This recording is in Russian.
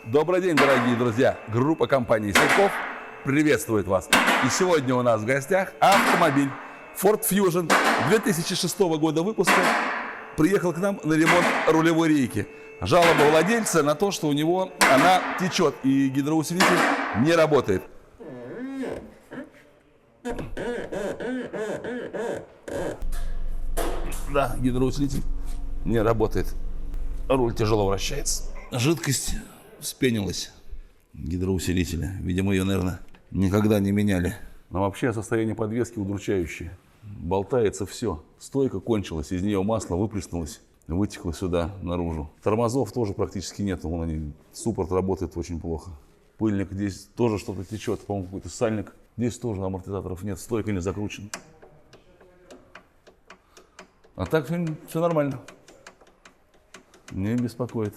Добрый день, дорогие друзья! Группа компании Силков приветствует вас. И сегодня у нас в гостях автомобиль Ford Fusion 2006 года выпуска. Приехал к нам на ремонт рулевой рейки. Жалоба владельца на то, что у него она течет и гидроусилитель не работает. Да, гидроусилитель не работает. Руль тяжело вращается. Жидкость вспенилась гидроусилителя. Видимо, ее, наверное, никогда не меняли. Но вообще состояние подвески удручающее. Болтается все. Стойка кончилась, из нее масло выплеснулось, вытекло сюда наружу. Тормозов тоже практически нет. Суппорт работает очень плохо. Пыльник здесь тоже что-то течет. По-моему, какой-то сальник. Здесь тоже амортизаторов нет. Стойка не закручена. А так все нормально. Не беспокоит.